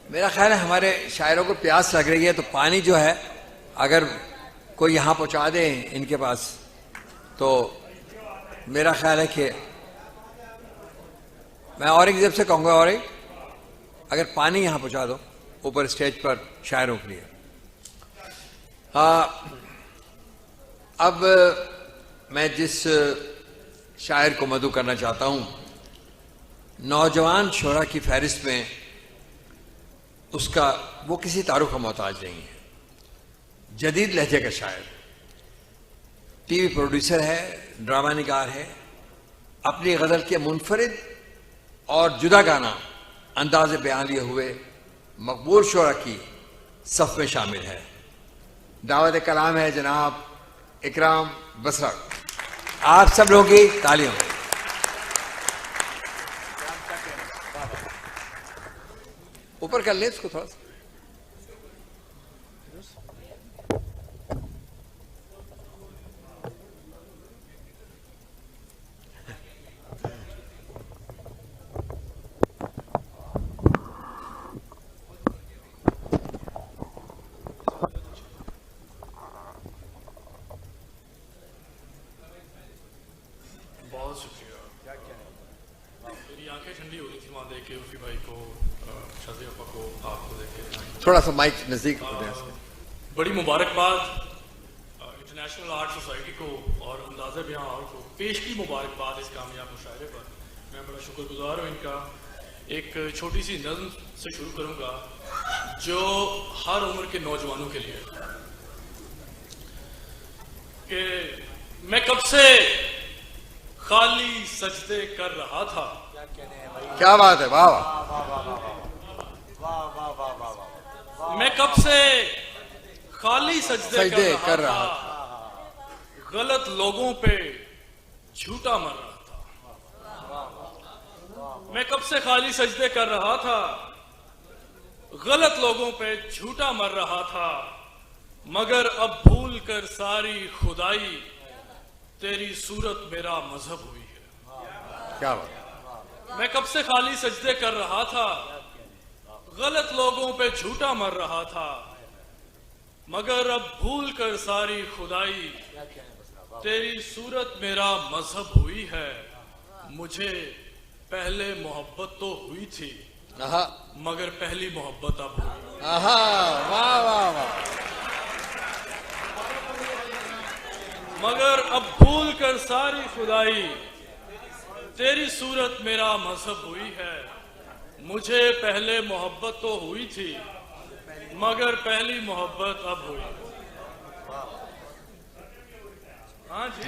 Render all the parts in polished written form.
मेरा ख्याल है हमारे शायरों को प्यास लग रही है, तो पानी जो है अगर कोई यहाँ पहुँचा दे इनके पास, तो मेरा ख्याल है कि मैं और एक जब से कहूँगा, और एक अगर पानी यहाँ पहुँचा दो ऊपर स्टेज पर शायरों के लिए। अब मैं जिस शायर को मदऊ करना चाहता हूँ, नौजवान शोरा की फहरिस्त में उसका वो किसी तारुफ का मोहताज नहीं है। जदीद लहजे का शायर, टीवी प्रोड्यूसर है, ड्रामा निगार है, अपनी गज़ल के मुनफरिद और जुदागाना अंदाज बयान लिए हुए मकबूल शोरा की सफ में शामिल है। दावत कलाम है जनाब इकराम बसरा। आप सब लोगों की तालियों। ऊपर कर ले इसको थोड़ा सा। बहुत शुक्रिया। मेरी आंखें ठंडी हो रही थी वहाँ देख के, उर्फी भाई को, शादी अपा को, आपको देख के। थोड़ा सा माइक नजदीक हो जाए। बड़ी मुबारकबाद इंटरनेशनल आर्ट सोसाइटी को और अंदाज़ा बयां को पेश की मुबारकबाद इस कामयाब मुशायरे पर। मैं बड़ा शुक्रगुजार हूँ इनका। एक छोटी सी नज़्म से शुरू करूँगा जो हर उम्र के नौजवानों के लिए कि मैं कब से खाली सजदे कर रहा था। क्या बात है, वाह वाह। मैं कब से खाली सजदे कर रहा था, गलत लोगों पे झूठा मर रहा था। मैं कब से खाली सजदे कर रहा था, गलत लोगों पे झूठा मर रहा था, मगर अब भूल कर सारी खुदाई तेरी सूरत मेरा मजहब हुई है। क्या बात। मैं कब से खाली सजदे कर रहा था, गलत लोगों पे झूठा मर रहा था, मगर अब भूल कर सारी खुदाई तेरी सूरत मेरा मजहब हुई है। मुझे पहले मोहब्बत तो हुई थी, मगर पहली मोहब्बत अब हुई। वाह वाह वाह। मगर अब भूल कर सारी खुदाई तेरी सूरत मेरा मजहब हुई है। मुझे पहले मोहब्बत तो हुई थी, मगर पहली मोहब्बत अब हुई। हाँ जी,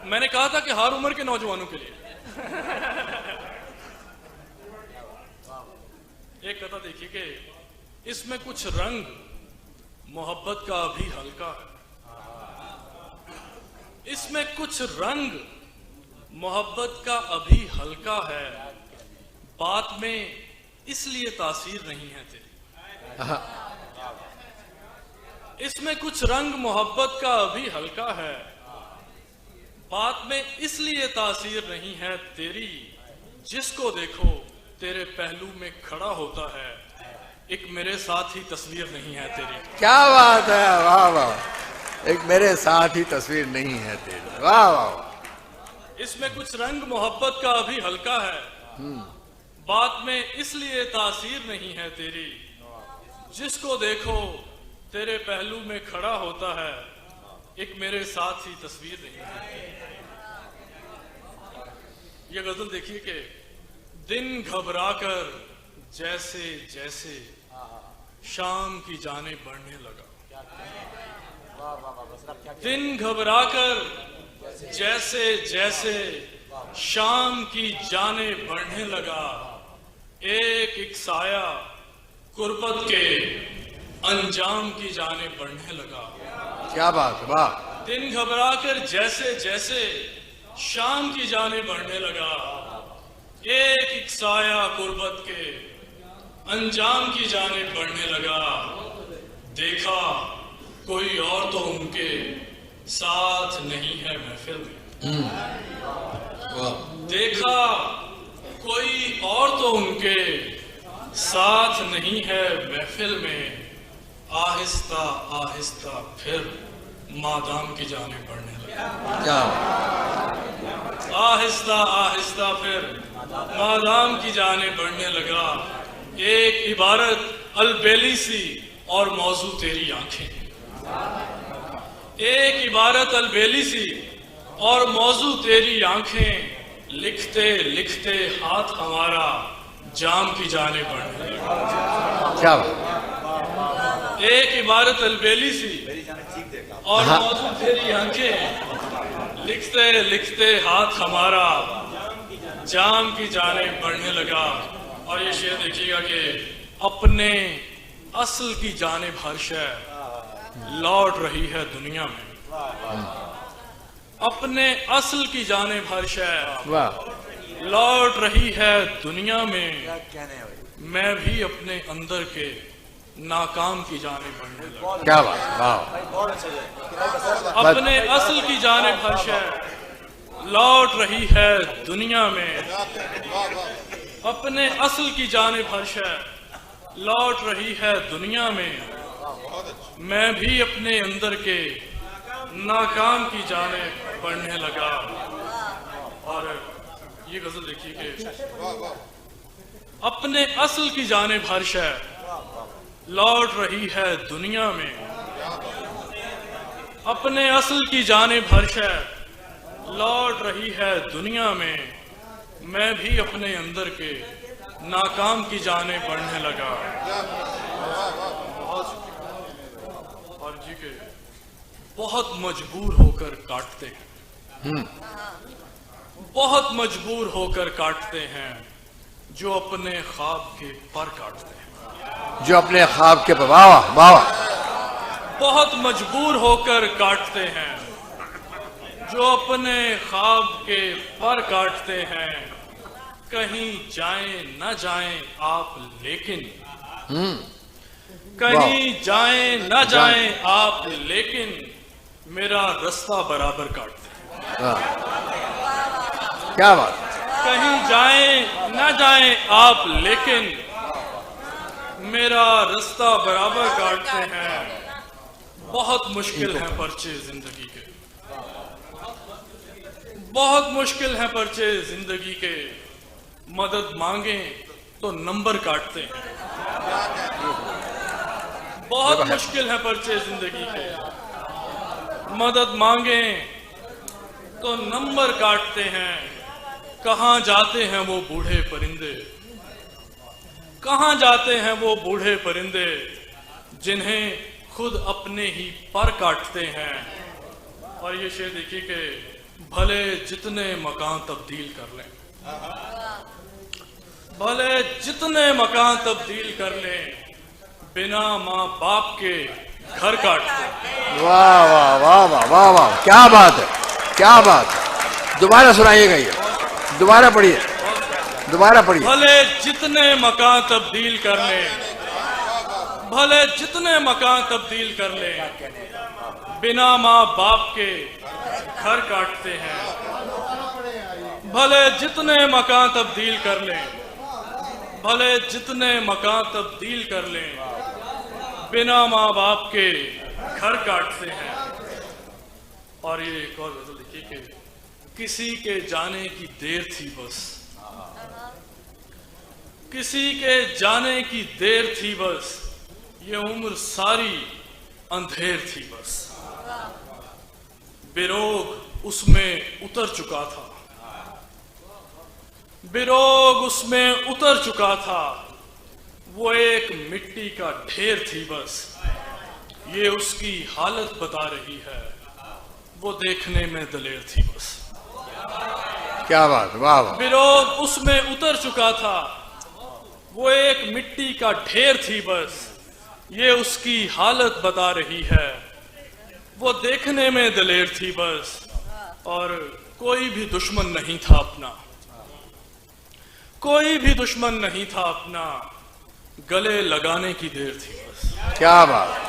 मैंने कहा था कि हर उम्र के नौजवानों के लिए। एक कथा देखिए कि इसमें कुछ रंग मोहब्बत का अभी हल्का है। इसमें कुछ रंग मोहब्बत का अभी हल्का है, बात में इसलिए तासीर नहीं है तेरी। इसमें कुछ रंग मोहब्बत का अभी हल्का है, बात में इसलिए तासीर नहीं है तेरी। जिसको देखो तेरे पहलू में खड़ा होता है, एक मेरे साथ ही तस्वीर नहीं है तेरी। क्या बात है, वाह वाह। एक मेरे साथ ही तस्वीर नहीं है तेरी, वाह वाह। इसमें कुछ रंग मोहब्बत का अभी हल्का है, बात में इसलिए तासीर नहीं है तेरी। जिसको देखो तेरे पहलू में खड़ा होता है, एक मेरे साथ ही तस्वीर नहीं है। ये गजल देखिए कि दिन घबराकर जैसे जैसे शाम की जाने बढ़ने लगा। दिन घबराकर जैसे जैसे शाम की जाने बढ़ने लगा, एक एक साया कुर्बत के अंजाम की जाने बढ़ने लगा। क्या बात, वाह। दिन घबराकर जैसे जैसे शाम की जाने बढ़ने लगा, एक एक साया कुर्बत के अंजाम की जाने बढ़ने लगा। देखा कोई और तो उनके साथ नहीं है महफिल में। देखा कोई और तो उनके साथ नहीं है महफिल में, आहिस्ता आहिस्ता फिर मादाम की जाने बढ़ने लगा। क्या आहिस्ता आहिस्ता फिर मादाम की जाने बढ़ने लगा। एक इबारत अलबेली सी और मौजू तेरी आंखें। एक इबारत अलबेली सी और मौजू तेरी आंखें, लिखते लिखते हाथ हमारा जाम की जाने बढ़ने लगा। क्या एक इबारत अलबेली सी और मौजू तेरी आंखें, लिखते लिखते हाथ हमारा जाम की जाने बढ़ने लगा। और ये शेर देखिएगा कि अपने असल की जानिब हर शय लौट रही है दुनिया में। अपने असल की जानिब हर शय वाह, लौट रही है दुनिया में। मैं भी अपने अंदर के नाकाम की जानिब बढ़ने लगा। क्या बात, वाह, अपने असल की जानिब हर शय लौट रही है दुनिया में। अपने असल की जानिब हर शय लौट रही है दुनिया में। मैं भी अपने अंदर के नाकाम की जानिब बढ़ने लगा। और ये गजल देखिए कि अपने असल की जानिब हर शय लौट रही है दुनिया में। अपने असल की जानिब हर शय लौट रही है दुनिया में। मैं भी अपने अंदर के नाकाम की जानिब बढ़ने लगा। और जी के बहुत मजबूर होकर काटते हैं, बहुत मजबूर होकर काटते हैं जो अपने ख्वाब के पर काटते हैं। जो अपने ख्वाब के पर, वाह वाह, बहुत मजबूर होकर काटते हैं जो अपने ख्वाब के पर काटते हैं। कहीं जाएं न जाएं आप लेकिन, कहीं जाएं न जाएं आप लेकिन मेरा रास्ता बराबर काटते हैं। क्या बात, कहीं जाएं न जाएं आप लेकिन मेरा रास्ता बराबर काटते हैं। बहुत मुश्किल है पर्चे जिंदगी के, बहुत मुश्किल है पर्चे जिंदगी के। मदद मांगे तो नंबर काटते हैं। बहुत मुश्किल है पर्चे जिंदगी के। मदद मांगे तो नंबर काटते हैं। कहाँ जाते हैं वो बूढ़े परिंदे, कहाँ जाते हैं वो बूढ़े परिंदे जिन्हें खुद अपने ही पर काटते हैं। और ये शेर देखिए कि भले जितने मकान तब्दील कर लें, भले जितने मकान तब्दील कर लें, बिना माँ बाप के घर काटते हैं। वाह वाह वाह वाह वाह वाह, क्या बात है, क्या बात है। दोबारा सुनाइएगा, ये दोबारा पढ़िए, दोबारा पढ़िए। भले जितने मकान तब्दील कर लें, भले जितने मकान तब्दील कर लें, बिना माँ बाप के घर काटते हैं। भले जितने मकान तब्दील कर लें, भले जितने मकान तब्दील कर लें, बिना माँ बाप के घर काटते हैं। और ये एक और गजल लिखी कि किसी के जाने की देर थी बस, किसी के जाने की देर थी बस, ये उम्र सारी अंधेर थी बस। बिरोग उसमें उतर चुका था, बिरोग उसमें उतर चुका था। वो एक मिट्टी का ढेर थी बस, ये उसकी हालत बता रही है। वो देखने में दलेर थी बस। क्या बात, वाह वाह। बिरोग उसमें उतर चुका था, वो एक मिट्टी का ढेर थी बस, ये उसकी हालत बता रही है। वो देखने में दलेर थी बस, और कोई भी दुश्मन नहीं था अपना, कोई भी दुश्मन नहीं था अपना, गले लगाने की देर थी बस। क्या बात,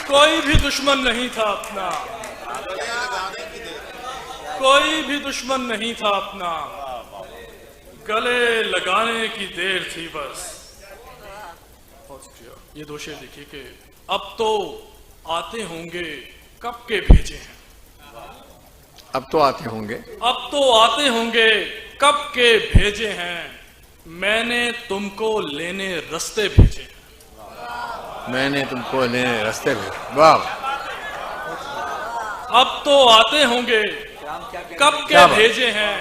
कोई भी दुश्मन नहीं था अपना, कोई भी दुश्मन नहीं था अपना, गले लगाने की देर थी बस। बहुत शुक्रिया। ये दो शेर लिखिए कि अब तो आते होंगे कब के भेजे हैं। अब तो आते होंगे, अब तो आते होंगे कब के भेजे हैं, मैंने तुमको लेने रास्ते भेजे हैं। मैंने तुमको लेने रास्ते भेजे। वाह, अब तो आते होंगे कब के भेजे हैं,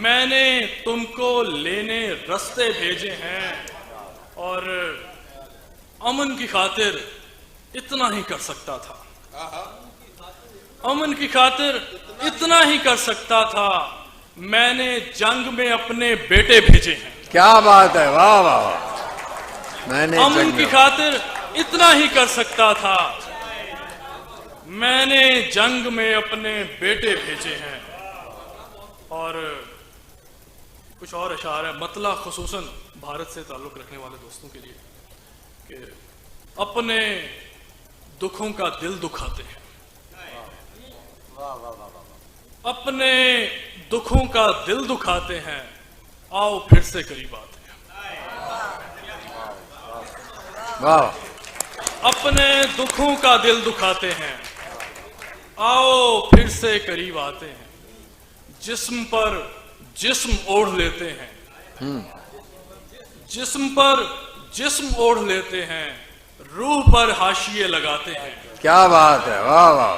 मैंने तुमको लेने रास्ते भेजे हैं। और अमन की खातिर इतना ही कर सकता था, अमन की खातिर इतना ही कर सकता था, मैंने जंग में अपने बेटे भेजे हैं। क्या बात है, वाह वाह वाह। मैंने अमन की खातिर इतना ही कर सकता था, मैंने जंग में अपने बेटे भेजे हैं। और कुछ और अशार है, मतला खुसूसन भारत से ताल्लुक रखने वाले दोस्तों के लिए कि अपने दुखों का दिल दुखाते हैं, अपने दुखों का दिल दुखाते हैं, आओ फिर से करीब आते हैं। वाह, अपने दुखों का दिल दुखाते हैं, आओ फिर से करीब आते हैं। जिस्म पर जिस्म ओढ़ लेते हैं, जिस्म पर जिस्म ओढ़ लेते हैं, रूह पर हाशिए लगाते हैं। क्या बात है, वाह वाह।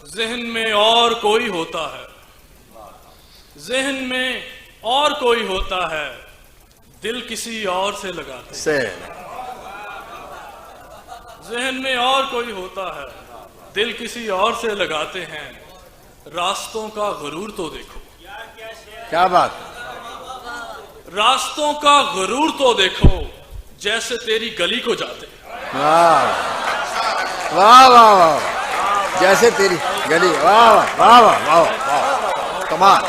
जहन में और कोई होता है, जहन में और कोई होता है, दिल किसी और से लगाते हैं। से जहन में और कोई होता है, दिल किसी और से लगाते हैं। रास्तों का गुरूर तो देखो, क्या बात, रास्तों का गुरूर तो देखो, जैसे तेरी गली को जाते हैं। वाह वाह वाह वाह, जैसे तेरी गली, वाह वाह वाह वाह वाह, कमाल।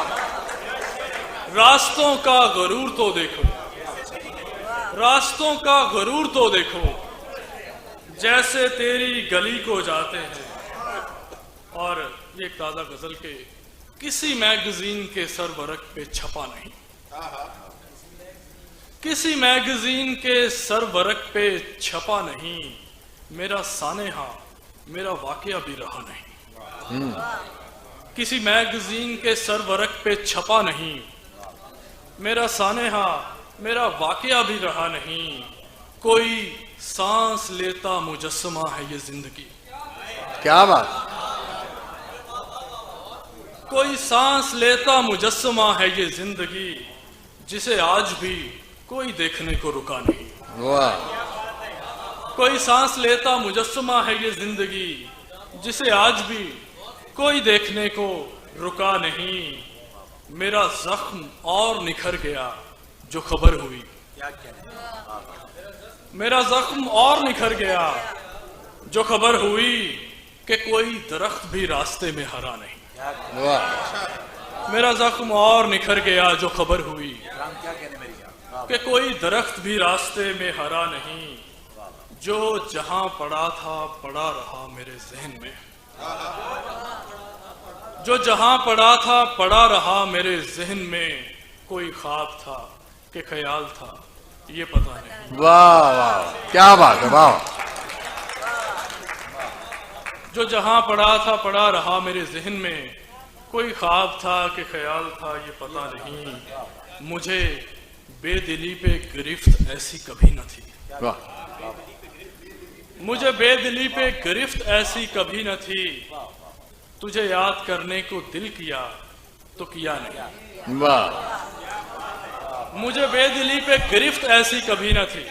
रास्तों का गुरूर तो देखो, रास्तों का गुरूर तो देखो, जैसे तेरी गली को जाते हैं। और ये एक ताजा गजल के किसी मैगजीन के सरवरक पे छपा नहीं, किसी मैगजीन के सरवरक पे छपा नहीं, मेरा सानेहा मेरा वाकया भी रहा नहीं। किसी मैगजीन के सरवरक पे छपा नहीं, मेरा सानेहा मेरा वाकया भी रहा नहीं। कोई सांस लेता मुजस्समा है ये जिंदगी, क्या बात, कोई सांस लेता मुजस्समा है ये जिंदगी, जिसे आज भी कोई देखने को रुका नहीं। वाह, कोई सांस लेता मुजस्समा है ये जिंदगी, जिसे आज भी कोई देखने को रुका नहीं। मेरा जख्म और निखर गया जो खबर हुई, मेरा जख्म और निखर गया जो खबर हुई, कि कोई दरख्त भी रास्ते में हरा नहीं। वाह, मेरा जख्म और निखर गया जो खबर हुई, कि कोई दरख्त भी रास्ते में हरा नहीं। जो जहां पड़ा था पड़ा रहा मेरे जहन में, जो जहां पड़ा था पड़ा रहा मेरे जहन में। कोई ख्वाब था कि ख्याल था ये पता नहीं। वाह वाह, क्या बात है, वाह। जो जहां पड़ा था पड़ा रहा मेरे जहन में, कोई ख्वाब था कि ख्याल था ये पता नहीं। मुझे बेदिली पे गिरफ्त ऐसी कभी न थी, वाह, मुझे बेदिली पे गिरफ्त ऐसी कभी न थी। तुझे याद करने को दिल किया तो किया नहीं। वाह, मुझे बेदिली पे गिरफ्त ऐसी कभी न थी,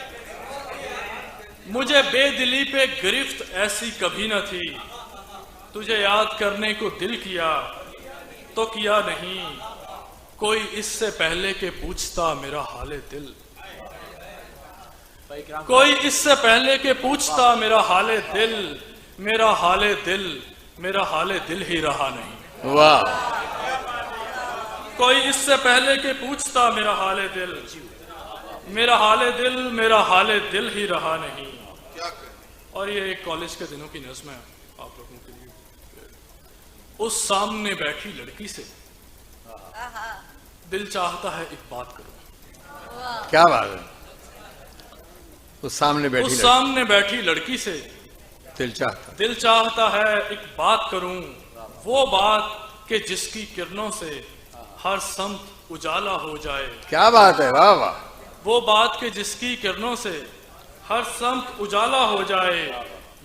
मुझे बेदिली पे गिरफ्त ऐसी कभी न थी। तुझे याद करने को दिल किया तो किया नहीं। कोई इससे पहले के पूछता मेरा हाले दिल, कोई इससे पहले के पूछता मेरा हाले दिल, मेरा हाले दिल, मेरा हाले दिल ही रहा नहीं। वाह, कोई इससे पहले के पूछता मेरा हाले दिल, मेरा हाले दिल, मेरा हाले दिल ही रहा नहीं। और ये एक कॉलेज के दिनों की नज़्म है आप लोगों के लिए। उस सामने बैठी लड़की से, दिल चाहता है एक बात करूं। क्या बात है? उस सामने बैठी लड़की से दिल चाहता है एक बात करूं, वो बात कि जिसकी किरणों से हर समत उजाला हो जाए। क्या बात है, वाह वाह। वो बात कि जिसकी किरणों से हर समत उजाला हो जाए,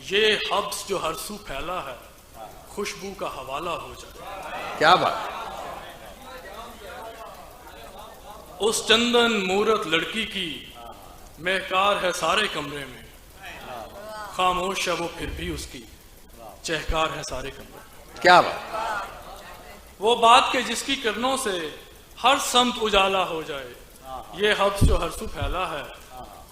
ये हब्स जो हर सू फैला है खुशबू का हवाला हो जाए। क्या बात। उस चंदन मूरत लड़की की महकार है सारे कमरे में, खामोश है वो फिर भी उसकी चहकार है सारे कमरे में। क्या बात। वो बात के जिसकी किरणों से हर समत उजाला हो जाए, ये हब्स जो हर सू फैला है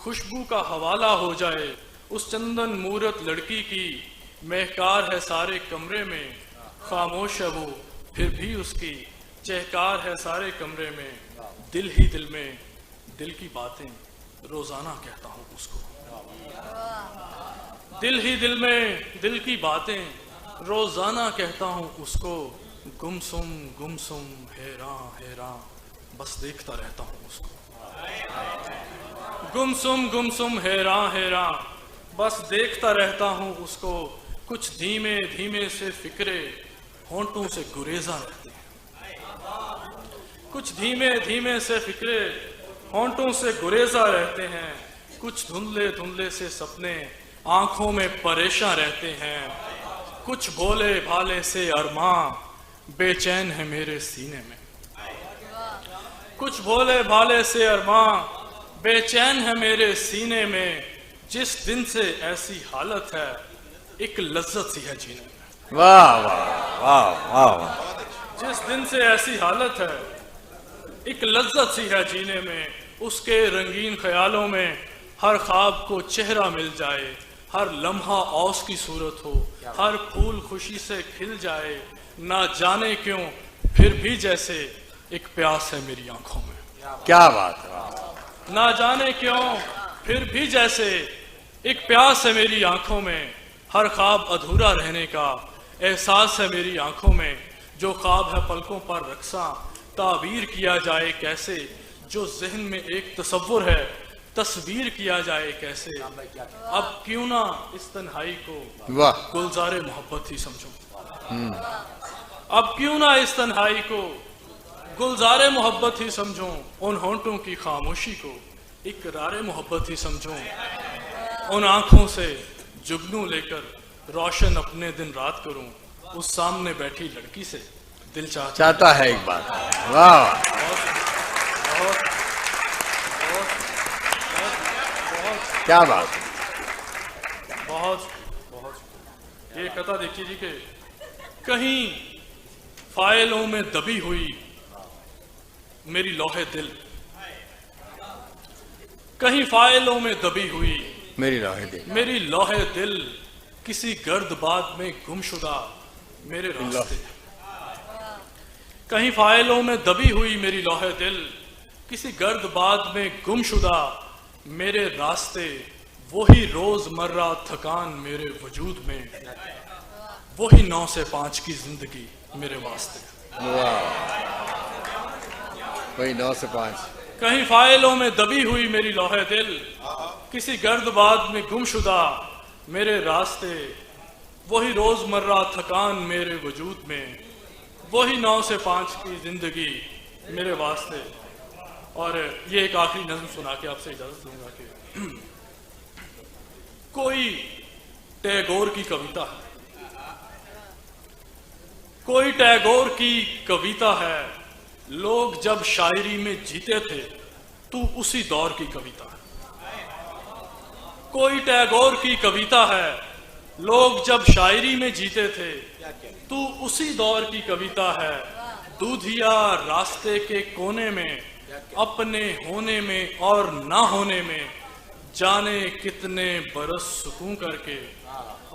खुशबू का हवाला हो जाए। उस चंदन मूरत लड़की की महकार है सारे कमरे में, खामोश है वो फिर भी उसकी चहकार है सारे कमरे में। दिल ही दिल में दिल की बातें रोजाना कहता हूँ उसको, दिल ही दिल में दिल की बातें रोजाना कहता हूँ उसको। गुमसुम हैरां हैरां बस देखता रहता हूँ उसको। गुमसुम हैरां हैरां बस देखता रहता हूँ उसको। कुछ धीमे धीमे से फिक्रे होंठों से गुरेजा रहते हैं, कुछ धीमे धीमे से फिक्रे होंठों से गुरेजा रहते हैं। कुछ धुंधले धुंधले से सपने आंखों में परेशान रहते हैं। कुछ भोले भाले से अरमां बेचैन है मेरे सीने में, कुछ भोले भाले से अरमां बेचैन है मेरे सीने में। जिस दिन से ऐसी हालत है एक लज्जत सी है जीने में। वाह वाह वाह वाह। जिस दिन से ऐसी हालत है एक लज्जत सी है जीने में। उसके रंगीन ख्यालों में हर ख्वाब को चेहरा मिल जाए, हर लम्हा औस की सूरत हो, हर फूल खुशी से खिल जाए। ना जाने क्यों फिर भी जैसे एक प्यास है मेरी आंखों में। क्या बात है। ना जाने क्यों फिर भी जैसे एक प्यास है मेरी आंखों में। हर ख्वाब अधूरा रहने का एहसास है मेरी आंखों में। जो ख्वाब है पलकों पर रक्सा ताबीर किया जाए कैसे, जो जहन में एक तसव्वुर है तस्वीर किया जाए कैसे। अब क्यों ना इस तन्हाई को गुलजारे मोहब्बत ही समझूं, अब क्यों ना इस तन्हाई को गुलजारे मोहब्बत ही समझूं। उन होंठों की खामोशी को इकरारे मोहब्बत ही समझूं। उन आंखों से जुगनू लेकर रोशन अपने दिन रात करूं। उस सामने बैठी लड़की से दिल चाहता है एक बात। वाह। क्या बात। बहुत ये कथा देखिए जी कि कहीं फाइलों में दबी हुई मेरी लौहे दिल, कहीं फाइलों में दबी हुई मेरी लौहे दिल। किसी गर्द बात में गुमशुदा मेरे रास्ते, कहीं फाइलों में दबी हुई मेरी लौहे दिल। किसी गर्द बात में गुमशुदा मेरे रास्ते। वही रोजमर्रा थकान मेरे वजूद में, वही 9 से 5 की जिंदगी मेरे वास्ते। वही 9 से 5। कहीं फाइलों में दबी हुई मेरी लौहे दिल, किसी गर्द बात में गुमशुदा मेरे रास्ते। वही रोजमर्रा थकान मेरे वजूद में, वही 9 से 5 की जिंदगी मेरे वास्ते। और ये एक आखिरी नज़्म सुना के आपसे इजाजत दूंगा कि कोई टैगोर की कविता है, कोई टैगोर की कविता है। लोग जब शायरी में जीते थे तू उसी दौर की कविता है। कोई टैगोर की कविता है। लोग जब शायरी में जीते थे तू उसी दौर की कविता है। दूधिया रास्ते के कोने में, अपने होने में और ना होने में, जाने कितने बरस सुकून करके,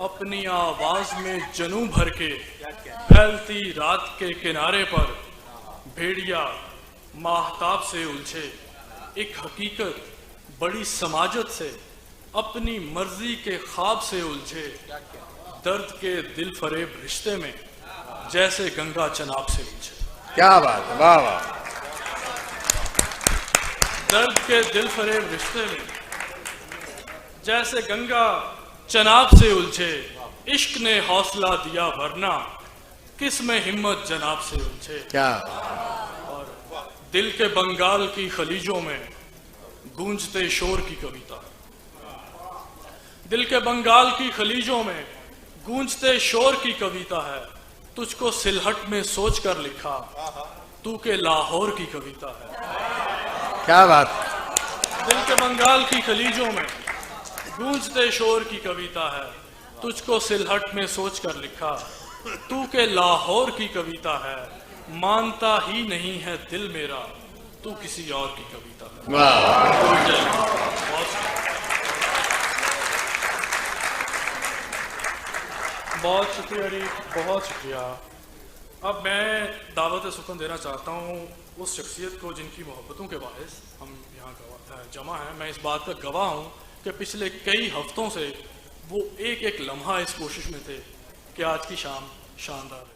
अपनी आवाज में जनू भर के, फैलती रात के किनारे पर भेड़िया माहताब से उलझे। एक हकीकत बड़ी समाजत से, अपनी मर्जी के ख्वाब से उलझे। दर्द के दिल फरेब रिश्ते में, जैसे गंगा चनाब से उलझे। क्या बात है, वाह वाह। दर्द के दिल फरेब रिश्ते में। जैसे गंगा चनाब से उलझे, इश्क ने हौसला दिया वरना किस में हिम्मत जनाब से उलझे। क्या और दिल के बंगाल की खलीजों में गूंजते शोर की कविता, दिल के बंगाल की खलीजों में गूंजते शोर की कविता है। तुझको सिलहट में सोच कर लिखा, तू के लाहौर की कविता है। क्या बात। दिल के बंगाल की खलीजों में गूंजते शोर की कविता है। तुझको सिलहट में सोच कर लिखा, तू के लाहौर की कविता है। मानता ही नहीं है दिल मेरा, तू किसी और की कविता है। बहुत शुक्रिया री, बहुत शुक्रिया। अब मैं दावत सुकन देना चाहता हूँ उस शख्सियत को जिनकी मोहब्बतों के बायस हम यहाँ जमा हैं। मैं इस बात का गवाह हूँ कि पिछले कई हफ्तों से वो एक एक लम्हा इस कोशिश में थे कि आज की शाम शानदार है।